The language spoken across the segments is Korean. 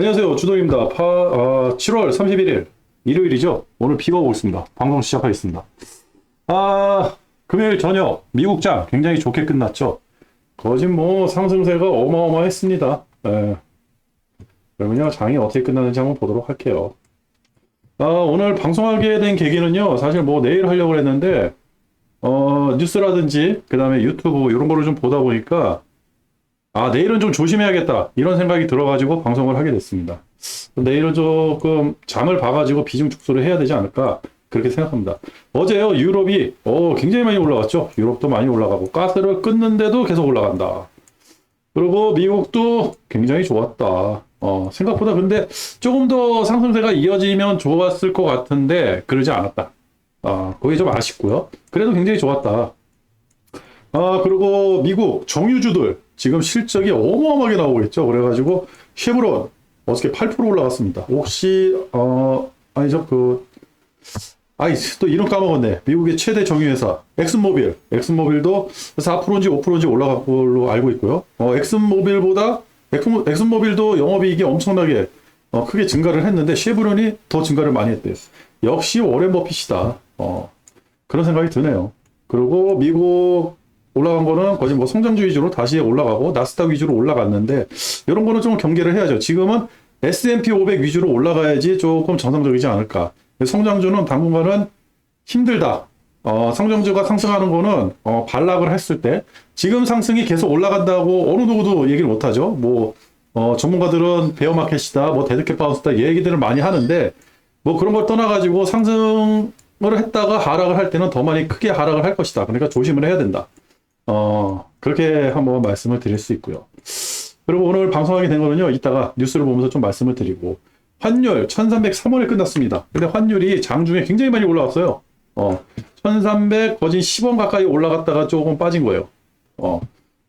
안녕하세요. 주동입니다. 7월 31일 일요일이죠. 오늘 비가 오고 있습니다. 방송 시작하겠습니다. 금요일 저녁 미국장 굉장히 좋게 끝났죠. 거진 뭐 상승세가 어마어마했습니다. 그러면요 장이 어떻게 끝나는지 한번 보도록 할게요. 오늘 방송하게 된 계기는요. 사실 뭐 내일 하려고 했는데 뉴스라든지 그 다음에 유튜브 이런 거를 좀 보다 보니까 내일은 좀 조심해야겠다 이런 생각이 들어가지고 방송을 하게 됐습니다. 내일은 조금 장을 봐가지고 비중 축소를 해야 되지 않을까 그렇게 생각합니다. 어제요 유럽이 굉장히 많이 올라갔죠. 유럽도 많이 올라가고 가스를 끊는데도 계속 올라간다. 그리고 미국도 굉장히 좋았다. 생각보다 근데 조금 더 상승세가 이어지면 좋았을 것 같은데 그러지 않았다. 그게 좀 아쉽고요. 그래도 굉장히 좋았다. 그리고 미국 정유주들 지금 실적이 어마어마하게 나오고 있죠. 그래가지고 쉐브론 어저께 8% 올라갔습니다. 혹시 아니죠 또 이름 까먹었네. 미국의 최대 정유회사 엑슨모빌도 4%인지 5%인지 올라간 걸로 알고 있고요. 엑슨모빌도 영업이익이 엄청나게 크게 증가를 했는데 쉐브론이 더 증가를 많이 했대요. 역시 워렌 버핏이다. 그런 생각이 드네요. 그리고 미국 올라간 거는 거의 뭐 성장주 위주로 다시 올라가고 나스닥 위주로 올라갔는데 이런 거는 좀 경계를 해야죠. 지금은 S&P 500 위주로 올라가야지 조금 정상적이지 않을까. 성장주는 당분간은 힘들다. 성장주가 상승하는 거는 반락을 했을 때 지금 상승이 계속 올라간다고 어느 누구도 얘기를 못하죠. 뭐 전문가들은 베어마켓이다, 뭐 데드캣 바운스다 얘기들을 많이 하는데 뭐 그런 걸 떠나가지고 상승을 했다가 하락을 할 때는 더 많이 크게 하락을 할 것이다. 그러니까 조심을 해야 된다. 그렇게 한번 말씀을 드릴 수 있고요. 그리고 오늘 방송하게 된 거는요, 이따가 뉴스를 보면서 좀 말씀을 드리고, 환율 1303원에 끝났습니다. 근데 환율이 장중에 굉장히 많이 올라왔어요. 1300 거진 10원 가까이 올라갔다가 조금 빠진 거예요.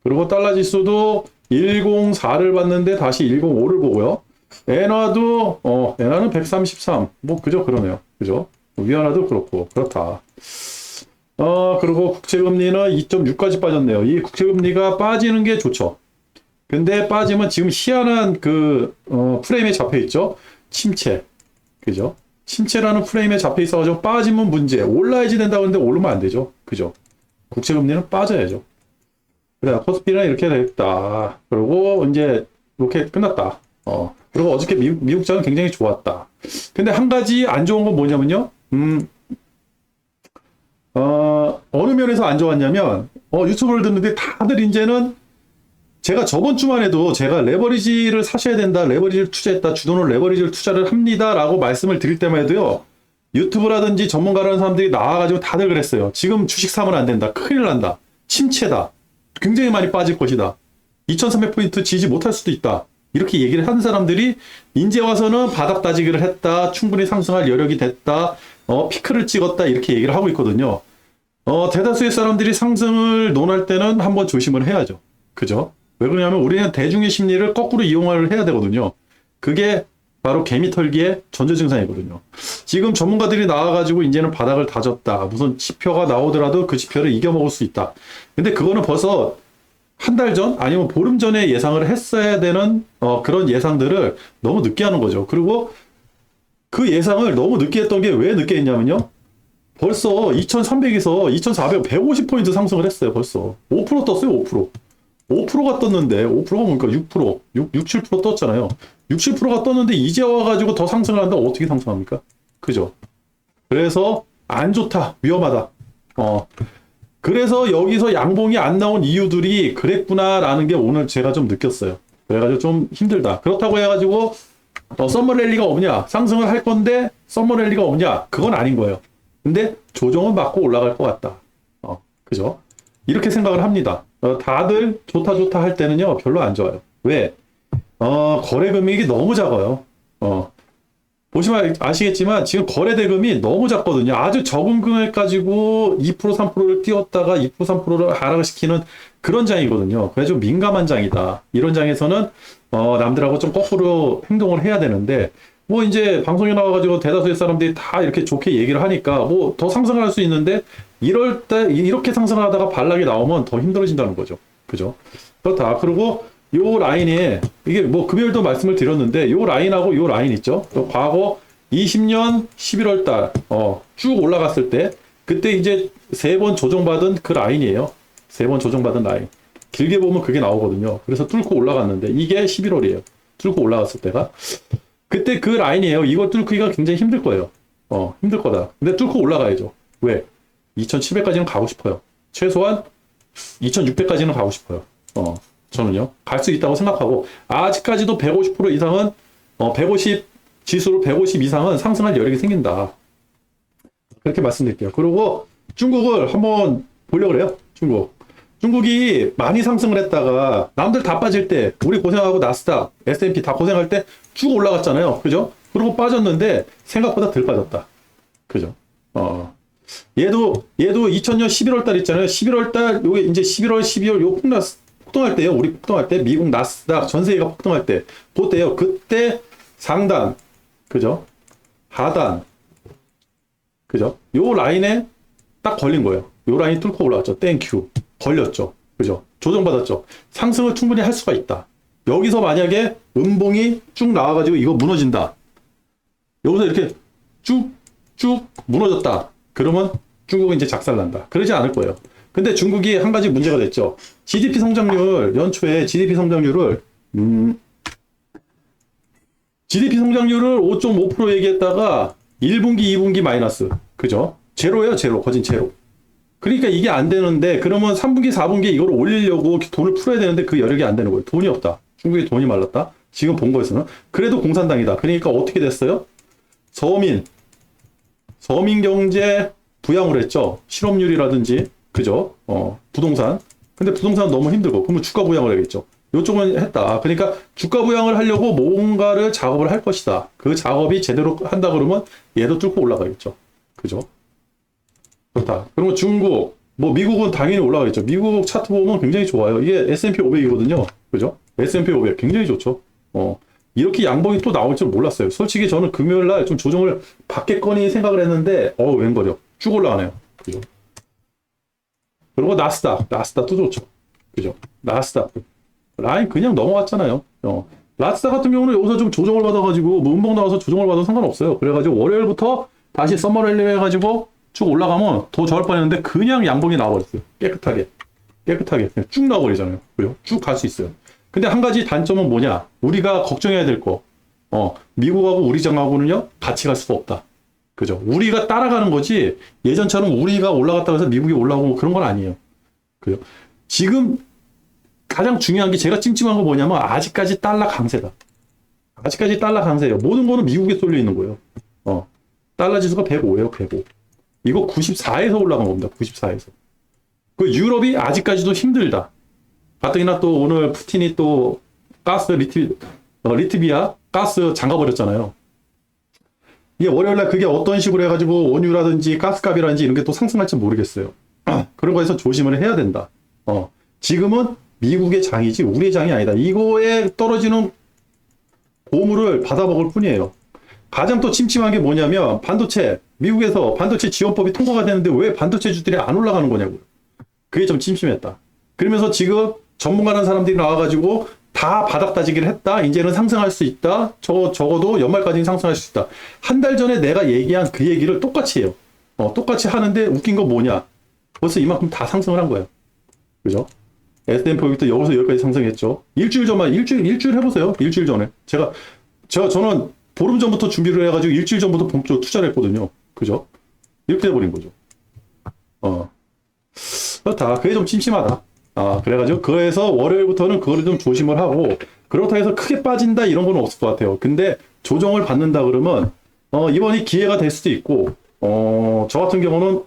그리고 달러 지수도 104를 봤는데 다시 105를 보고요. 엔화도, 엔화는 133. 뭐, 그죠? 그러네요. 그죠? 위안화도 그렇고, 그렇다. 그리고 국채금리는 2.6까지 빠졌네요. 이 국채금리가 빠지는 게 좋죠. 근데 빠지면 지금 희한한 프레임에 잡혀 있죠. 침체. 그죠? 침체라는 프레임에 잡혀 있어가지고 빠지면 문제. 올라야지 된다고 하는데 오르면 안 되죠. 그죠? 국채금리는 빠져야죠. 그래, 코스피는 이렇게 됐다. 그리고 이제 이렇게 끝났다. 그리고 어저께 미국장은 굉장히 좋았다. 근데 한 가지 안 좋은 건 뭐냐면요. 어느 면에서 안 좋았냐면, 유튜브를 듣는데 다들 이제는 제가 저번 주만 해도 제가 레버리지를 사셔야 된다, 레버리지를 투자했다, 주도는 레버리지를 투자를 합니다 라고 말씀을 드릴 때만 해도요, 유튜브라든지 전문가라는 사람들이 나와가지고 다들 그랬어요. 지금 주식 사면 안 된다, 큰일 난다, 침체다, 굉장히 많이 빠질 것이다, 2300포인트 지지 못할 수도 있다, 이렇게 얘기를 하는 사람들이 이제 와서는 바닥 따지기를 했다, 충분히 상승할 여력이 됐다, 피크를 찍었다 이렇게 얘기를 하고 있거든요. 대다수의 사람들이 상승을 논할 때는 한번 조심을 해야죠. 그죠? 왜 그러냐면 우리는 대중의 심리를 거꾸로 이용을 해야 되거든요. 그게 바로 개미털기의 전조증상이거든요. 지금 전문가들이 나와가지고 이제는 바닥을 다졌다. 무슨 지표가 나오더라도 그 지표를 이겨먹을 수 있다. 근데 그거는 벌써 한 달 전 아니면 보름 전에 예상을 했어야 되는 그런 예상들을 너무 늦게 하는 거죠. 그리고 그 예상을 너무 늦게 했던 게 왜 늦게 했냐면요. 벌써 2300에서 2400, 150포인트 상승을 했어요. 벌써 5% 떴어요. 5%. 5%가 떴는데 5%가 뭡니까? 6%, 7% 떴잖아요. 6, 7%가 떴는데 이제 와가지고 더 상승을 한다고 어떻게 상승합니까? 그죠? 그래서 안 좋다. 위험하다. 그래서 여기서 양봉이 안 나온 이유들이 그랬구나라는 게 오늘 제가 좀 느꼈어요. 그래가지고 좀 힘들다. 그렇다고 해가지고 썸머랠리가 없냐? 상승을 할 건데 썸머랠리가 없냐? 그건 아닌 거예요. 근데 조정은 받고 올라갈 것 같다. 그죠? 이렇게 생각을 합니다. 다들 좋다 할 때는요 별로 안 좋아요. 왜? 거래 금액이 너무 작아요. 보시면 아시겠지만 지금 거래 대금이 너무 작거든요. 아주 적은 금액 가지고 2% 3%를 띄웠다가 2% 3%를 하락을 시키는 그런 장이거든요. 그래서 좀 민감한 장이다. 이런 장에서는 남들하고 좀 거꾸로 행동을 해야 되는데 뭐 이제 방송에 나와가지고 대다수의 사람들이 다 이렇게 좋게 얘기를 하니까 뭐 더 상승할 수 있는데 이럴 때 이렇게 상승하다가 반락이 나오면 더 힘들어진다는 거죠. 그죠? 그렇다. 그리고 요 라인에, 이게 뭐 금요일도 말씀을 드렸는데, 요 라인하고 요 라인 있죠? 또 과거 20년 11월 달, 쭉 올라갔을 때, 그때 이제 3번 조정받은 그 라인이에요. 3번 조정받은 라인. 길게 보면 그게 나오거든요. 그래서 뚫고 올라갔는데, 이게 11월이에요. 뚫고 올라갔을 때가. 그때 그 라인이에요. 이걸 뚫기가 굉장히 힘들 거예요. 힘들 거다. 근데 뚫고 올라가야죠. 왜? 2700까지는 가고 싶어요. 최소한 2600까지는 가고 싶어요. 저는요. 갈 수 있다고 생각하고, 아직까지도 150% 이상은, 150, 지수로 150 이상은 상승할 여력이 생긴다. 그렇게 말씀드릴게요. 그리고 중국을 한번 보려고 그래요. 중국이 많이 상승을 했다가, 남들 다 빠질 때, 우리 고생하고 나스닥, S&P 다 고생할 때 쭉 올라갔잖아요. 그죠? 그리고 빠졌는데, 생각보다 덜 빠졌다. 그죠? 얘도 2000년 11월 달 있잖아요. 11월 달, 요게 이제 11월, 12월 요 폭등할 때요. 우리 폭등할 때, 미국 나스닥 전 세계가 폭등할 때, 그때요. 그때 상단, 그죠? 하단, 그죠? 요 라인에 딱 걸린 거예요. 요 라인 뚫고 올라왔죠. 땡큐. 걸렸죠. 그죠? 조정받았죠. 상승을 충분히 할 수가 있다. 여기서 만약에 음봉이 쭉 나와가지고 이거 무너진다. 여기서 이렇게 쭉 무너졌다. 그러면 중국은 이제 작살난다. 그러지 않을 거예요. 근데 중국이 한 가지 문제가 됐죠. GDP 성장률, 연초에 GDP 성장률을 5.5% 얘기했다가 1분기, 2분기 마이너스. 그죠? 제로예요, 제로. 거진 제로. 그러니까 이게 안 되는데, 그러면 3분기, 4분기 이걸 올리려고 돈을 풀어야 되는데 그 여력이 안 되는 거예요. 돈이 없다. 중국이 돈이 말랐다. 지금 본 거에서는. 그래도 공산당이다. 그러니까 어떻게 됐어요? 서민 경제 부양을 했죠. 실업률이라든지, 그죠? 부동산. 근데 부동산 너무 힘들고, 그러면 주가 부양을 해야겠죠. 요쪽은 했다. 그러니까 주가 부양을 하려고 뭔가를 작업을 할 것이다. 그 작업이 제대로 한다 그러면 얘도 뚫고 올라가겠죠. 그죠? 좋다. 그러면 중국, 뭐 미국은 당연히 올라가겠죠. 미국 차트 보면 굉장히 좋아요. 이게 S&P 500이거든요. 그죠? S&P 500 굉장히 좋죠. 이렇게 양봉이 또 나올 줄 몰랐어요. 솔직히 저는 금요일 날 좀 조정을 받겠거니 생각을 했는데, 웬거려. 쭉 올라가네요. 그죠? 그리고 나스닥도 좋죠. 그죠? 나스닥. 라인 그냥 넘어갔잖아요. 나스닥 같은 경우는 여기서 좀 조정을 받아가지고, 뭐 음봉 나와서 조정을 받아도 상관없어요. 그래가지고 월요일부터 다시 썸머랠리 해가지고 쭉 올라가면 더 좋을 뻔했는데, 그냥 양봉이 나와버렸어요. 깨끗하게. 그냥 쭉 나와버리잖아요. 그죠? 쭉 갈 수 있어요. 근데 한 가지 단점은 뭐냐? 우리가 걱정해야 될 거. 미국하고 우리장하고는요, 같이 갈 수가 없다. 그죠? 우리가 따라가는 거지, 예전처럼 우리가 올라갔다고 해서 미국이 올라오고 그런 건 아니에요. 그죠? 지금 가장 중요한 게, 제가 찜찜한 거 뭐냐면, 아직까지 달러 강세다. 아직까지 달러 강세예요. 모든 거는 미국에 쏠려 있는 거예요. 달러 지수가 105예요, 105. 이거 94에서 올라간 겁니다. 94에서. 그 유럽이 아직까지도 힘들다. 가뜩이나 또 오늘 푸틴이 또 가스 리트비아 가스 잠가버렸잖아요. 이게 월요일날 그게 어떤 식으로 해가지고 원유라든지 가스값이라든지 이런 게 또 상승할지 모르겠어요. 그런 거에서 조심을 해야 된다. 지금은 미국의 장이지 우리의 장이 아니다. 이거에 떨어지는 보물을 받아먹을 뿐이에요. 가장 또 침침한 게 뭐냐면, 미국에서 반도체 지원법이 통과가 되는데 왜 반도체주들이 안 올라가는 거냐고요. 그게 좀 침침했다. 그러면서 지금 전문가라는 사람들이 나와가지고 다 바닥 다지기를 했다. 이제는 상승할 수 있다. 적어도 연말까지는 상승할 수 있다. 한 달 전에 내가 얘기한 그 얘기를 똑같이 해요. 똑같이 하는데 웃긴 건 뭐냐. 벌써 이만큼 다 상승을 한 거예요. 그죠? S&P부터 여기서 여기까지 상승했죠. 일주일 해보세요. 일주일 전에. 저는 보름 전부터 준비를 해가지고 일주일 전부터 본격적으로 투자를 했거든요. 그죠? 이렇게 돼버린 거죠. 그렇다. 그게 좀 심심하다. 그래가지고 그래서 월요일부터는 그거를 좀 조심을 하고, 그렇다고 해서 크게 빠진다 이런 건 없을 것 같아요. 근데 조정을 받는다 그러면 이번이 기회가 될 수도 있고, 저 같은 경우는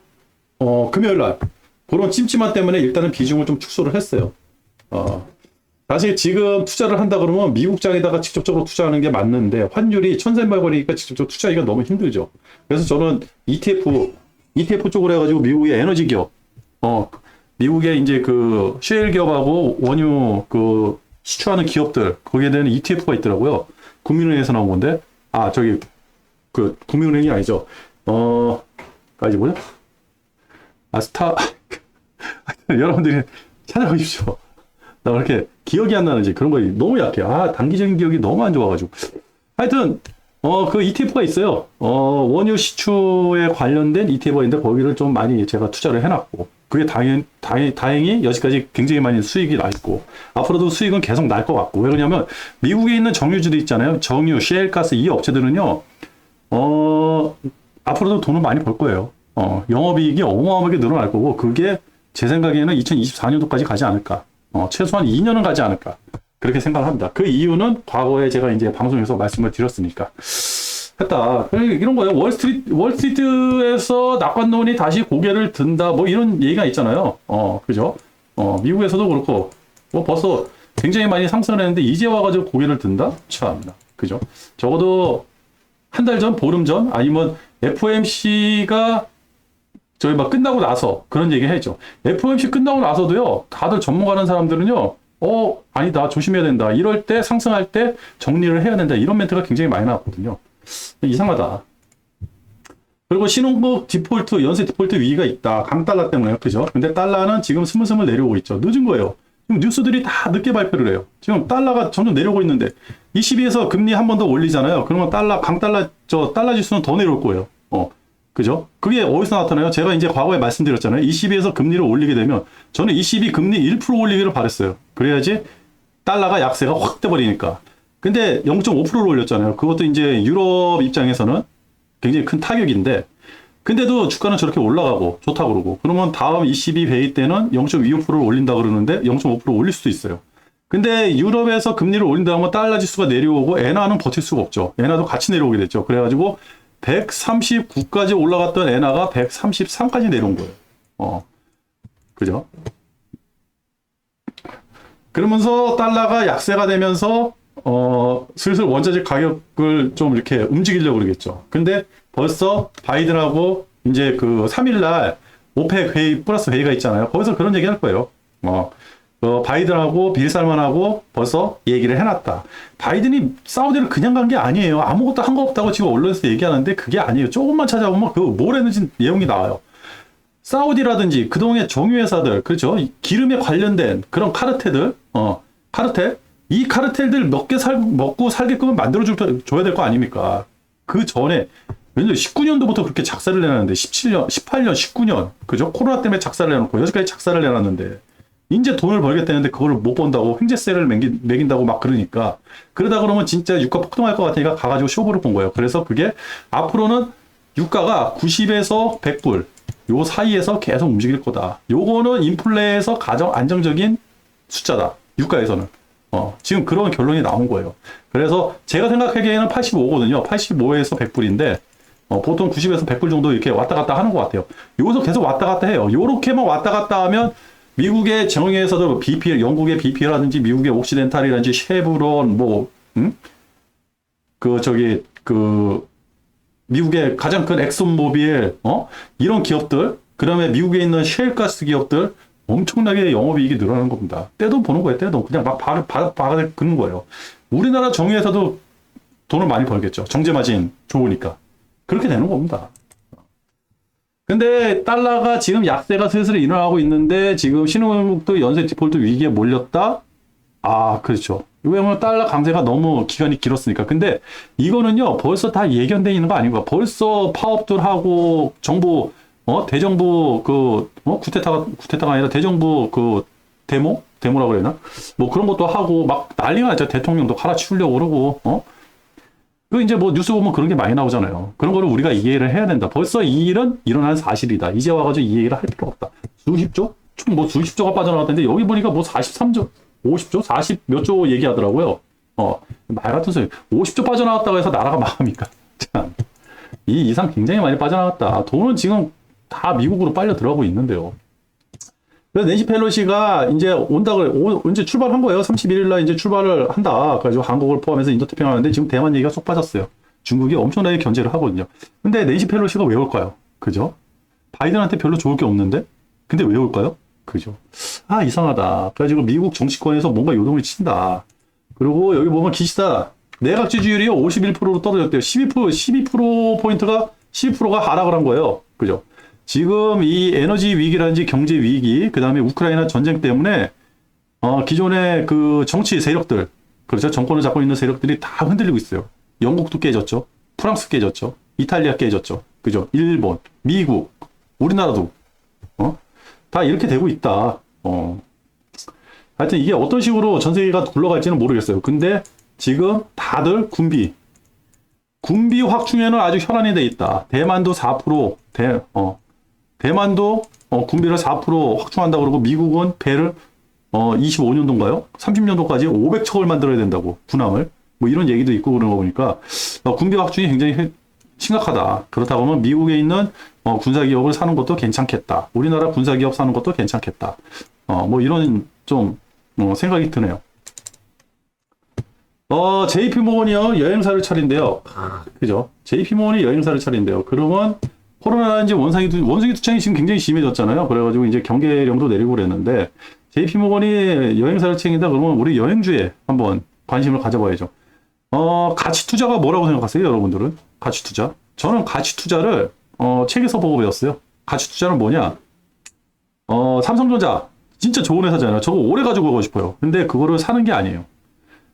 금요일 날 그런 찜찜함 때문에 일단은 비중을 좀 축소를 했어요. 사실 지금 투자를 한다 그러면 미국장에다가 직접적으로 투자하는 게 맞는데, 환율이 1300원이니까 직접적으로 투자하기가 너무 힘들죠. 그래서 저는 ETF 쪽으로 해가지고 미국의 에너지 기업, 미국의 이제 그 셰일 기업하고 원유 그 시추하는 기업들, 거기에 대한 ETF가 있더라고요. 국민은행에서 나온 건데, 그 국민은행이 아니죠. 아니 뭐냐? 여러분들이 찾아보십시오. 나 왜 이렇게 기억이 안 나는지 그런 거 너무 약해. 아, 단기적인 기억이 너무 안 좋아가지고. 하여튼, 그 ETF가 있어요. 원유 시추에 관련된 ETF가 있는데 거기를 좀 많이 제가 투자를 해놨고. 그게 다행히 여기까지 굉장히 많이 수익이 나 있고. 앞으로도 수익은 계속 날 것 같고. 왜 그러냐면, 미국에 있는 정유주들 있잖아요. 정유, 셰일가스 이 업체들은요, 앞으로도 돈을 많이 벌 거예요. 영업이익이 어마어마하게 늘어날 거고, 그게 제 생각에는 2024년도까지 가지 않을까. 최소한 2년은 가지 않을까. 그렇게 생각을 합니다. 그 이유는 과거에 제가 이제 방송에서 말씀을 드렸으니까. 했다. 이런 거예요. 월스트리트에서 낙관론이 다시 고개를 든다. 뭐 이런 얘기가 있잖아요. 그죠? 미국에서도 그렇고, 뭐 벌써 굉장히 많이 상승을 했는데, 이제 와가지고 고개를 든다? 참, 그죠? 적어도 한 달 전, 보름 전, 아니면 FOMC가 저희 막 끝나고 나서 그런 얘기 했죠. FOMC 끝나고 나서도요, 다들 전문가라는 사람들은요, 아니다, 조심해야 된다. 이럴 때, 상승할 때 정리를 해야 된다. 이런 멘트가 굉장히 많이 나왔거든요. 이상하다. 그리고 신흥국 디폴트, 연쇄 디폴트 위기가 있다. 강달러 때문에요. 그죠? 근데 달러는 지금 스물스물 내려오고 있죠. 늦은 거예요. 지금 뉴스들이 다 늦게 발표를 해요. 지금 달러가 점점 내려오고 있는데, ECB에서 금리 한 번 더 올리잖아요. 그러면 달러 지수는 더 내려올 거예요. 그죠? 그게 어디서 나타나요? 제가 이제 과거에 말씀드렸잖아요. ECB에서 금리를 올리게 되면, 저는 ECB 금리 1% 올리기를 바랬어요. 그래야지 달러가 약세가 확 돼버리니까. 근데 0.5%를 올렸잖아요. 그것도 이제 유럽 입장에서는 굉장히 큰 타격인데, 근데도 주가는 저렇게 올라가고 좋다고 그러고, 그러면 다음 ECB 회의 때는 0.25%를 올린다 그러는데 0.5% 올릴 수도 있어요. 근데 유럽에서 금리를 올린다 하면 달러 지수가 내려오고 엔화는 버틸 수가 없죠. 엔화도 같이 내려오게 됐죠. 그래가지고 139까지 올라갔던 엔화가 133까지 내려온 거예요. 그죠? 그러면서 달러가 약세가 되면서 슬슬 원자재 가격을 좀 이렇게 움직이려고 그러겠죠. 근데 벌써 바이든하고 이제 그 3일날 오펙 회의 플러스 회의가 있잖아요. 거기서 그런 얘기 할 거예요. 바이든하고 빌 살만하고 벌써 얘기를 해놨다. 바이든이 사우디를 그냥 간 게 아니에요. 아무것도 한 거 없다고 지금 언론에서 얘기하는데 그게 아니에요. 조금만 찾아보면 뭘 했는지 내용이 나와요. 사우디라든지 그동안의 정유회사들, 그렇죠? 기름에 관련된 그런 카르텔들, 카르텔? 이 카르텔들 먹고 살게끔 만들어줘야 될 거 아닙니까? 그 전에, 왜냐면 19년도부터 그렇게 작사를 내놨는데, 17년, 18년, 19년, 그죠? 코로나 때문에 작사를 내놓고, 여기까지 작사를 내놨는데, 이제 돈을 벌겠다는데 그거를 못 번다고 횡재세를 매긴다고 막 그러니까, 그러다 그러면 진짜 유가 폭등할 것 같으니까 가가지고 쇼부를 본 거예요. 그래서 그게 앞으로는 유가가 90에서 100불, 요 사이에서 계속 움직일 거다. 요거는 인플레에서 가장 안정적인 숫자다. 유가에서는. 지금 그런 결론이 나온 거예요. 그래서 제가 생각하기에는 85거든요. 85에서 100불인데, 보통 90에서 100불 정도 이렇게 왔다 갔다 하는 것 같아요. 여기서 계속 왔다 갔다 해요. 요렇게만 왔다 갔다 하면 미국의 정유회사들, BPL, 영국의 BPL라든지 미국의 옥시덴탈이라든지 쉐브론, 미국의 가장 큰 엑슨모빌, 이런 기업들, 그 다음에 미국에 있는 셰일가스 기업들, 엄청나게 영업이익이 늘어나는 겁니다. 떼돈 버는 거예요, 떼돈. 그냥 막 바가 긋는 거예요. 우리나라 정유회사도 돈을 많이 벌겠죠. 정제마진 좋으니까. 그렇게 되는 겁니다. 근데 달러가 지금 약세가 슬슬 일어나고 있는데 지금 신흥국도 연쇄 디폴트 위기에 몰렸다? 그렇죠. 왜냐면 달러 강세가 너무 기간이 길었으니까. 근데 이거는요, 벌써 다 예견돼 있는 거 아닌가. 벌써 파업들하고 정부, 대정부 구테타가 아니라 대정부 데모라고 그래나? 뭐 그런 것도 하고 막 난리가 났죠. 대통령도 갈아치우려고 그러고, 이제 뭐 뉴스 보면 그런 게 많이 나오잖아요. 그런 거를 우리가 이해를 해야 된다. 벌써 이 일은 일어난 사실이다. 이제 와가지고 이 얘기를 할 필요가 없다. 수십조? 총 뭐 수십조가 빠져나갔는데 여기 보니까 뭐 43조, 50조, 40 몇 조 얘기하더라고요. 말 같은 소리. 50조 빠져나갔다고 해서 나라가 망합니까? 참. 이 이상 굉장히 많이 빠져나갔다. 돈은 지금 다 미국으로 빨려 들어가고 있는데요. 그래서 낸시 펠로시가 이제 이제 출발한 거예요. 31일날 이제 출발을 한다. 그래가지고 한국을 포함해서 인도태평양 하는데 지금 대만 얘기가 쏙 빠졌어요. 중국이 엄청나게 견제를 하거든요. 근데 낸시 펠로시가 왜 올까요? 그죠? 바이든한테 별로 좋을 게 없는데? 근데 왜 올까요? 그죠? 이상하다. 그래가지고 미국 정치권에서 뭔가 요동을 친다. 그리고 여기 보면 기시다. 내각 지지율이 51%로 떨어졌대요. 12%포인트가 12%가 하락을 한 거예요. 그죠? 지금 이 에너지 위기라든지 경제 위기, 그 다음에 우크라이나 전쟁 때문에, 기존의 그 정치 세력들, 그렇죠. 정권을 잡고 있는 세력들이 다 흔들리고 있어요. 영국도 깨졌죠. 프랑스 깨졌죠. 이탈리아 깨졌죠. 그죠. 일본, 미국, 우리나라도, 다 이렇게 되고 있다. 하여튼 이게 어떤 식으로 전 세계가 굴러갈지는 모르겠어요. 근데 지금 다들 군비 확충에는 아주 혈안이 돼 있다. 대만도 4%, 대만도 군비를 4% 확충한다고 그러고 미국은 배를 25년도인가요? 30년도까지 500척을 만들어야 된다고, 군함을. 뭐 이런 얘기도 있고 그런 거 보니까 군비 확충이 굉장히 심각하다. 그렇다고 하면 미국에 있는 군사기업을 사는 것도 괜찮겠다. 우리나라 군사기업 사는 것도 괜찮겠다. 뭐 이런 좀 생각이 드네요. JP모건이요, 여행사를 차린대요. 그죠? JP모건이 여행사를 차린대요. 그러면 코로나라든지 원숭이 두창이 지금 굉장히 심해졌잖아요. 그래가지고 이제 경계령도 내리고 그랬는데, JP모건이 여행사를 차린다 그러면 우리 여행주에 한번 관심을 가져봐야죠. 가치 투자가 뭐라고 생각하세요, 여러분들은? 가치 투자? 저는 가치 투자를 책에서 보고 배웠어요. 가치 투자는 뭐냐? 삼성전자 진짜 좋은 회사잖아요. 저거 오래 가지고 가고 싶어요. 근데 그거를 사는 게 아니에요.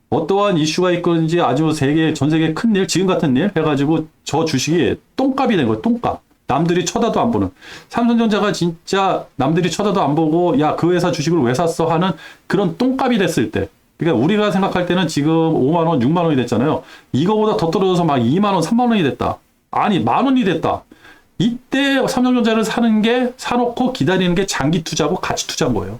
어떠한 이슈가 있건지 아주 전 세계 큰 일, 지금 같은 일 해가지고 저 주식이 똥값이 된 거예요. 똥값. 남들이 쳐다도 안 보는. 삼성전자가 진짜 남들이 쳐다도 안 보고, 야, 그 회사 주식을 왜 샀어? 하는 그런 똥값이 됐을 때. 그러니까 우리가 생각할 때는 지금 5만 원, 6만 원이 됐잖아요. 이거보다 더 떨어져서 막 2만 원, 3만 원이 됐다. 아니, 만 원이 됐다. 이때 삼성전자를 사놓고 기다리는 게 장기 투자고 가치 투자인 거예요.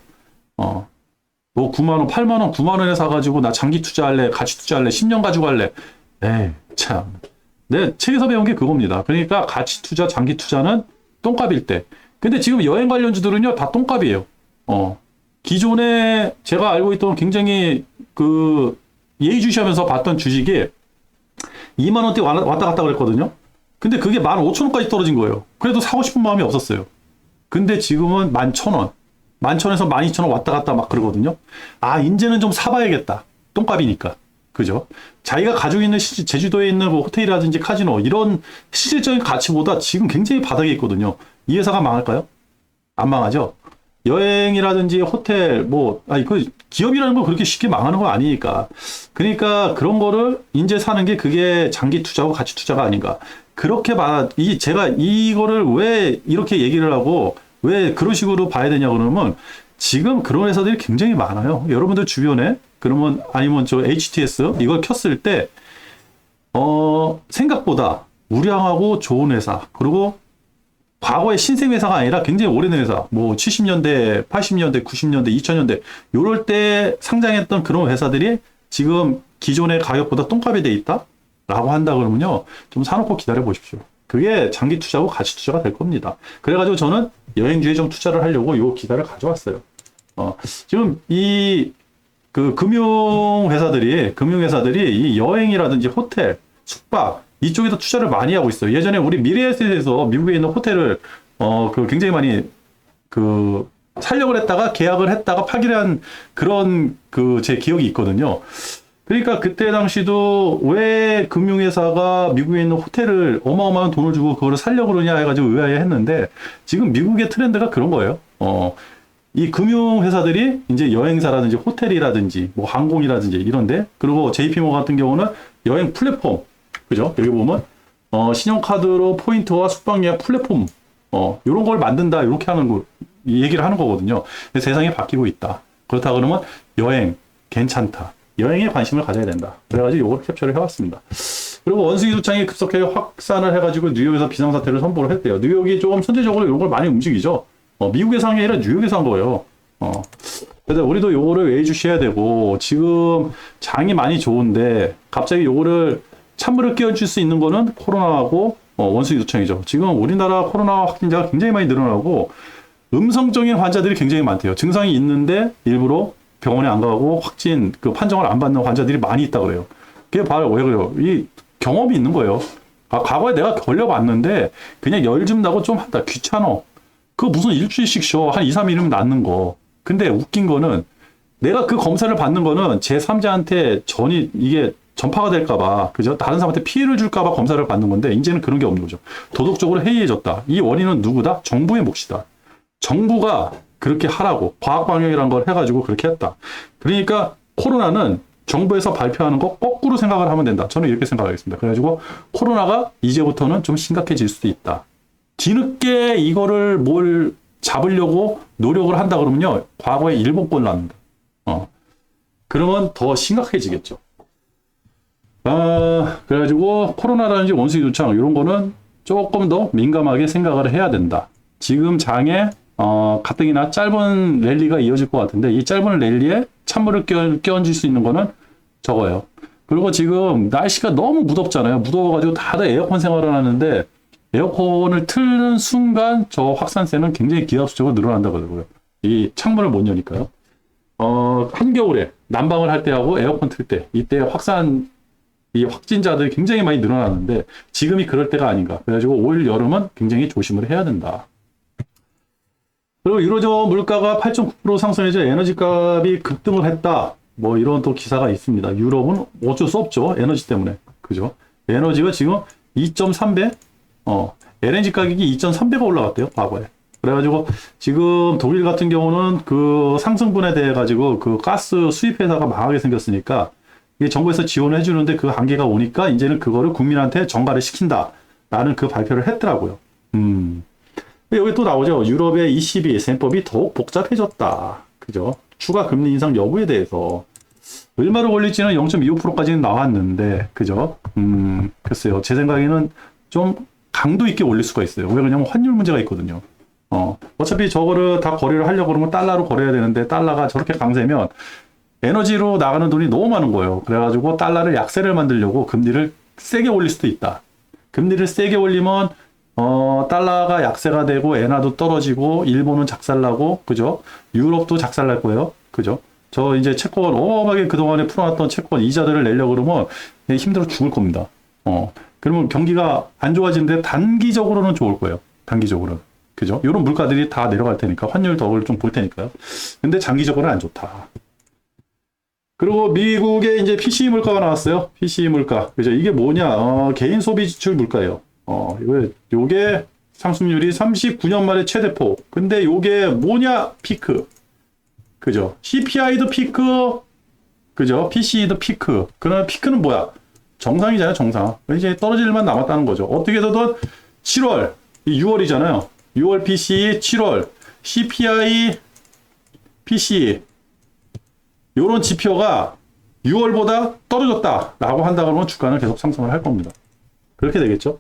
뭐 9만 원, 8만 원, 9만 원에 사가지고 나 장기 투자할래, 가치 투자할래, 10년 가지고 할래. 에이, 참. 내 책에서 배운 게 그겁니다. 그러니까 가치 투자, 장기 투자는 똥값일 때. 근데 지금 여행 관련주들은요, 다 똥값이에요. 기존에 제가 알고 있던 굉장히 예의주시하면서 봤던 주식이 2만 원대 왔다 갔다 그랬거든요. 근데 그게 15,000원까지 떨어진 거예요. 그래도 사고 싶은 마음이 없었어요. 근데 지금은 11,000원. 11,000원에서 12,000원 왔다 갔다 막 그러거든요. 이제는 좀 사봐야겠다. 똥값이니까. 그죠? 자기가 가지고 있는 제주도에 있는 뭐 호텔이라든지 카지노, 이런 실질적인 가치보다 지금 굉장히 바닥에 있거든요. 이 회사가 망할까요? 안 망하죠? 여행이라든지 호텔, 기업이라는 건 그렇게 쉽게 망하는 거 아니니까. 그러니까 그런 거를 이제 사는 게 그게 장기 투자고 가치 투자가 아닌가. 그렇게 제가 이거를 왜 이렇게 얘기를 하고, 왜 그런 식으로 봐야 되냐 그러면, 지금 그런 회사들이 굉장히 많아요. 여러분들 주변에, 아니면 저 HTS, 이걸 켰을 때, 생각보다 우량하고 좋은 회사, 그리고 과거의 신생 회사가 아니라 굉장히 오래된 회사, 뭐 70년대, 80년대, 90년대, 2000년대, 요럴 때 상장했던 그런 회사들이 지금 기존의 가격보다 똥값이 돼 있다? 라고 한다 그러면요, 좀 사놓고 기다려 보십시오. 그게 장기 투자고 가치 투자가 될 겁니다. 그래가지고 저는 여행주에 좀 투자를 하려고 요 기사를 가져왔어요. 지금 금융회사들이 이 여행이라든지 호텔, 숙박, 이쪽에서 투자를 많이 하고 있어요. 예전에 우리 미래에셋에서 미국에 있는 호텔을, 굉장히 많이, 살려고 했다가 계약을 했다가 파기를 한 그런, 제 기억이 있거든요. 그러니까 그때 당시도 왜 금융회사가 미국에 있는 호텔을 어마어마한 돈을 주고 그거를 살려고 그러냐 해가지고 의아해 했는데, 지금 미국의 트렌드가 그런 거예요. 이 금융회사들이 이제 여행사라든지 호텔이라든지 뭐 항공이라든지 이런데, 그리고 JP모건 같은 경우는 여행 플랫폼, 그죠? 여기 보면 신용카드로 포인트와 숙박 예약 플랫폼 이런 걸 만든다, 이렇게 하는 거 얘기를 하는 거거든요. 세상이 바뀌고 있다. 그렇다 그러면 여행 괜찮다. 여행에 관심을 가져야 된다. 그래가지고 이걸 캡처를 해왔습니다. 그리고 원숭이 두창이 급속하게 확산을 해가지고 뉴욕에서 비상사태를 선포를 했대요. 뉴욕이 조금 선제적으로 이런 걸 많이 움직이죠. 미국에서 한 게 아니라 뉴욕에서 한 거예요. 그래서 우리도 요거를 예의주시해야 되고, 지금 장이 많이 좋은데 갑자기 요거를 찬물을 끼얹을 수 있는 거는 코로나하고 원숭이 두창이죠. 지금 우리나라 코로나 확진자가 굉장히 많이 늘어나고, 음성적인 환자들이 굉장히 많대요. 증상이 있는데 일부러 병원에 안 가고 판정을 안 받는 환자들이 많이 있다 그래요. 그게 바로 왜 그래요? 이 경험이 있는 거예요. 과거에 내가 걸려봤는데 그냥 열 좀 나고 좀 한다. 귀찮아. 그거 무슨 일주일씩 쉬어. 한 2, 3일이면 낫는 거. 근데 웃긴 거는, 내가 그 검사를 받는 거는 제3자한테 이게 전파가 될까봐, 그죠? 다른 사람한테 피해를 줄까봐 검사를 받는 건데, 이제는 그런 게 없는 거죠. 도덕적으로 해이해졌다. 이 원인은 누구다? 정부의 몫이다. 정부가 그렇게 하라고 과학 방역이라는 걸 해가지고 그렇게 했다. 그러니까 코로나는 정부에서 발표하는 거 거꾸로 생각을 하면 된다. 저는 이렇게 생각하겠습니다. 그래가지고 코로나가 이제부터는 좀 심각해질 수도 있다. 뒤늦게 이거를 뭘 잡으려고 노력을 한다 그러면요, 과거에 일본권 납니다. 그러면 더 심각해지겠죠. 그래가지고 코로나라든지 원숭이 두창 이런 거는 조금 더 민감하게 생각을 해야 된다. 지금 장에 가뜩이나 짧은 랠리가 이어질 것 같은데 이 짧은 랠리에 찬물을 끼얹을 수 있는 거는 적어요. 그리고 지금 날씨가 너무 무덥잖아요. 무더워가지고 다들 에어컨 생활을 하는데 에어컨을 틀는 순간 저 확산세는 굉장히 기하급수적으로 늘어난다고 하더라고요. 이 창문을 못 여니까요. 한겨울에 난방을 할 때하고 에어컨 틀 때 이때 이 확진자들이 굉장히 많이 늘어나는데 지금이 그럴 때가 아닌가. 그래가지고 올 여름은 굉장히 조심을 해야 된다. 그리고 유로존 물가가 8.9% 상승해서 에너지 값이 급등을 했다. 뭐 이런 또 기사가 있습니다. 유럽은 어쩔 수 없죠. 에너지 때문에. 그죠? 에너지가 지금 2.3배? LNG 가격이 2.3배가 올라갔대요. 과거에. 그래가지고 지금 독일 같은 경우는 그 상승분에 대해 가지고 그 가스 수입회사가 망하게 생겼으니까 이게 정부에서 지원을 해주는데 그 한계가 오니까 이제는 그거를 국민한테 전가를 시킨다라는 그 발표를 했더라고요. 여기 또 나오죠. 유럽의 ECB 셈법이 더욱 복잡해졌다. 그죠? 추가 금리 인상 여부에 대해서 얼마로 올릴지는 0.25%까지는 나왔는데, 그죠? 글쎄요. 제 생각에는 좀 강도 있게 올릴 수가 있어요. 왜 그러냐면 환율 문제가 있거든요. 어차피 저거를 다 거래를 하려고 그러면 달러로 거래해야 되는데 달러가 저렇게 강세면 에너지로 나가는 돈이 너무 많은 거예요. 그래가지고 달러를 약세를 만들려고 금리를 세게 올릴 수도 있다. 금리를 세게 올리면 달러가 약세가 되고 엔화도 떨어지고 일본은 작살나고 그죠? 유럽도 작살날 거예요. 그죠? 저 이제 채권 어마어마하게 그동안에 풀어놨던 채권 이자들을 내려고 그러면 힘들어 죽을 겁니다. 그러면 경기가 안 좋아지는데 단기적으로는 좋을 거예요. 단기적으로는. 그죠? 이런 물가들이 다 내려갈 테니까 환율 덕을 좀 볼 테니까요. 근데 장기적으로는 안 좋다. 그리고 미국의 이제 PCE 물가가 나왔어요. PCE 물가. 그죠? 이게 뭐냐? 개인 소비 지출 물가예요. 요게 상승률이 39년 만에 최대폭. 근데 요게 뭐냐? 피크. 그죠? CPI도 피크. 그죠? PCE도 피크. 그러나 피크는 뭐야? 정상이잖아요, 정상. 이제 떨어질 일만 남았다는 거죠. 어떻게 해서든 7월, 6월이잖아요. 6월 PCE, 7월 CPI, PCE. 요런 지표가 6월보다 떨어졌다라고 한다 그러면 주가는 계속 상승을 할 겁니다. 그렇게 되겠죠?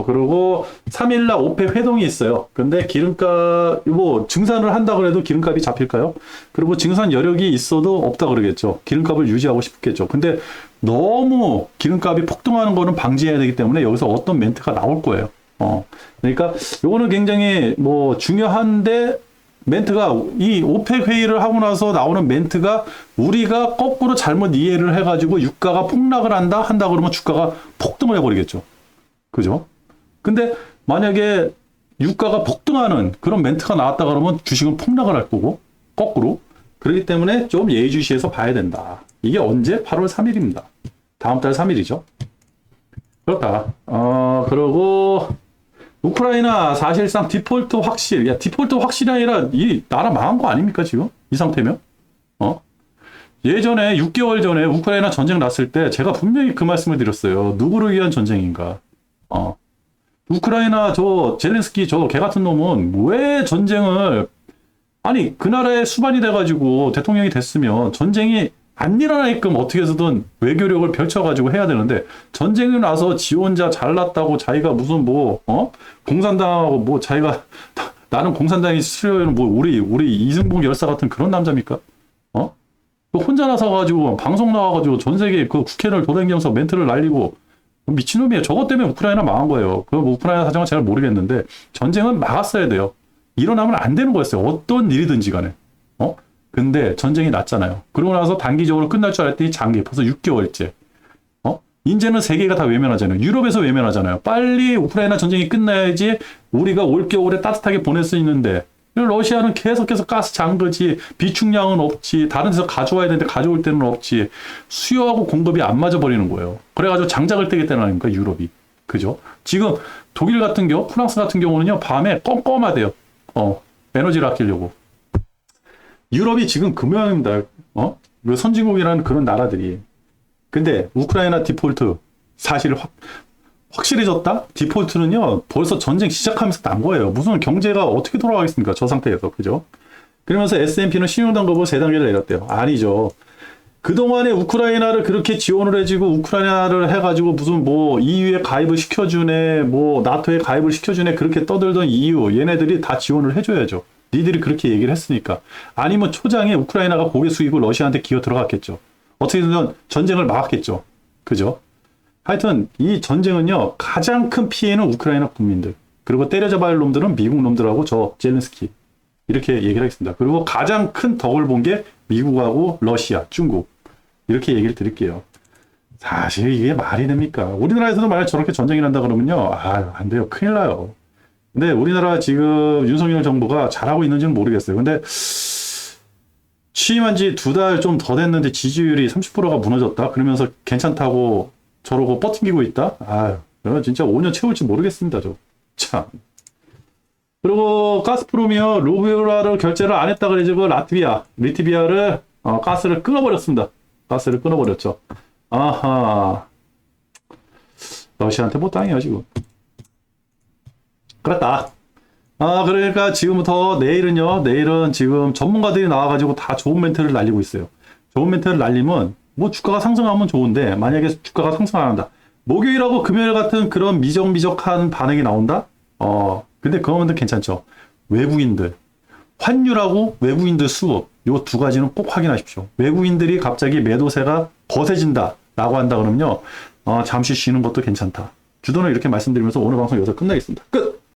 그리고 3일날 오펙 회동이 있어요. 근데 기름값, 뭐, 증산을 한다 그래도 기름값이 잡힐까요? 그리고 증산 여력이 있어도 없다 그러겠죠. 기름값을 유지하고 싶겠죠. 근데 너무 기름값이 폭등하는 거는 방지해야 되기 때문에 여기서 어떤 멘트가 나올 거예요. 그러니까 요거는 굉장히 뭐 중요한데 멘트가 이 오펙 회의를 하고 나서 나오는 멘트가 우리가 거꾸로 잘못 이해를 해가지고 유가가 폭락을 한다 그러면 주가가 폭등을 해버리겠죠. 그죠? 근데 만약에 유가가 폭등하는 그런 멘트가 나왔다 그러면 주식은 폭락을 할 거고 거꾸로. 그렇기 때문에 좀 예의주시해서 봐야 된다. 이게 언제? 8월 3일입니다. 다음 달 3일이죠. 그렇다. 그리고 우크라이나 사실상 디폴트 확실. 야, 디폴트 확실이 아니라 이 나라 망한 거 아닙니까 지금? 이 상태면? 예전에 6개월 전에 우크라이나 전쟁 났을 때 제가 분명히 그 말씀을 드렸어요. 누구를 위한 전쟁인가? 우크라이나 저 젤렌스키 저 개 같은 놈은 왜 전쟁을 아니 그 나라에 수반이 돼가지고 대통령이 됐으면 전쟁이 안 일어나게끔 어떻게 해서든 외교력을 펼쳐가지고 해야 되는데 전쟁이 나서 지 혼자 잘났다고 자기가 무슨 뭐 공산당하고 뭐 자기가 나는 공산당이 싫어요는 뭐 우리 이승복 열사 같은 그런 남자입니까? 혼자 나서가지고 방송 나와가지고 전 세계 그 국회를 돌아다니면서 멘트를 날리고 미친놈이에요. 저것 때문에 우크라이나 망한 거예요. 그 우크라이나 사정은 잘 모르겠는데 전쟁은 막았어야 돼요. 일어나면 안 되는 거였어요. 어떤 일이든지 간에. 근데 전쟁이 났잖아요. 그러고 나서 단기적으로 끝날 줄 알았더니 장기 벌써 6개월째. 이제는 세계가 다 외면하잖아요. 유럽에서 외면하잖아요. 빨리 우크라이나 전쟁이 끝나야지 우리가 올겨울에 따뜻하게 보낼 수 있는데 러시아는 계속해서 가스 잔거지, 비축량은 없지, 다른 데서 가져와야 되는데 가져올 때는 없지, 수요하고 공급이 안 맞아버리는 거예요. 그래가지고 장작을 떼겠다는 거니까 유럽이. 그죠? 지금 독일 같은 경우, 프랑스 같은 경우는요, 밤에 껌껌하대요. 에너지를 아끼려고. 유럽이 지금 그 모양입니다. 그 선진국이라는 그런 나라들이. 근데 우크라이나 디폴트 사실 확실해졌다? 디폴트는요, 벌써 전쟁 시작하면서 난 거예요. 무슨 경제가 어떻게 돌아가겠습니까? 저 상태에서. 그죠? 그러면서 S&P는 신용등급을 3단계를 내렸대요. 아니죠. 그동안에 우크라이나를 그렇게 지원을 해주고, 우크라이나를 해가지고 무슨 뭐 EU에 가입을 시켜주네, 뭐 나토에 가입을 시켜주네, 그렇게 떠들던 EU, 얘네들이 다 지원을 해줘야죠. 니들이 그렇게 얘기를 했으니까. 아니면 초장에 우크라이나가 고개 숙이고 러시아한테 기어 들어갔겠죠. 어떻게든 전쟁을 막았겠죠. 그죠? 하여튼 이 전쟁은요, 가장 큰 피해는 우크라이나 국민들, 그리고 때려잡아야 할 놈들은 미국 놈들하고 저 젤렌스키, 이렇게 얘기를 하겠습니다. 그리고 가장 큰 덕을 본 게 미국하고 러시아, 중국, 이렇게 얘기를 드릴게요. 사실 이게 말이 됩니까? 우리나라에서도 만약 저렇게 전쟁이 난다 그러면요, 안 돼요. 큰일 나요. 근데 우리나라 지금 윤석열 정부가 잘하고 있는지는 모르겠어요. 근데 취임한 지 2달 좀 더 됐는데 지지율이 30%가 무너졌다? 그러면서 괜찮다고 저러고 버팅기고 있다? 저는 진짜 5년 채울지 모르겠습니다, 참. 그리고 가스프롬이요, 루브라를 결제를 안 했다 그래가지고 리트비아를 가스를 끊어버렸습니다. 가스를 끊어버렸죠. 아하. 러시아한테 못 당해요, 지금. 그렇다. 그러니까 지금부터 내일은 지금 전문가들이 나와가지고 다 좋은 멘트를 날리고 있어요. 좋은 멘트를 날리면 뭐 주가가 상승하면 좋은데, 만약에 주가가 상승 안 한다. 목요일하고 금요일 같은 그런 미적미적한 반응이 나온다? 근데 그거는 괜찮죠. 외국인들, 환율하고 외국인들 수급, 요 2가지는 꼭 확인하십시오. 외국인들이 갑자기 매도세가 거세진다 라고 한다 그러면요, 잠시 쉬는 것도 괜찮다. 주도는 이렇게 말씀드리면서 오늘 방송 여기서 끝내겠습니다. 끝!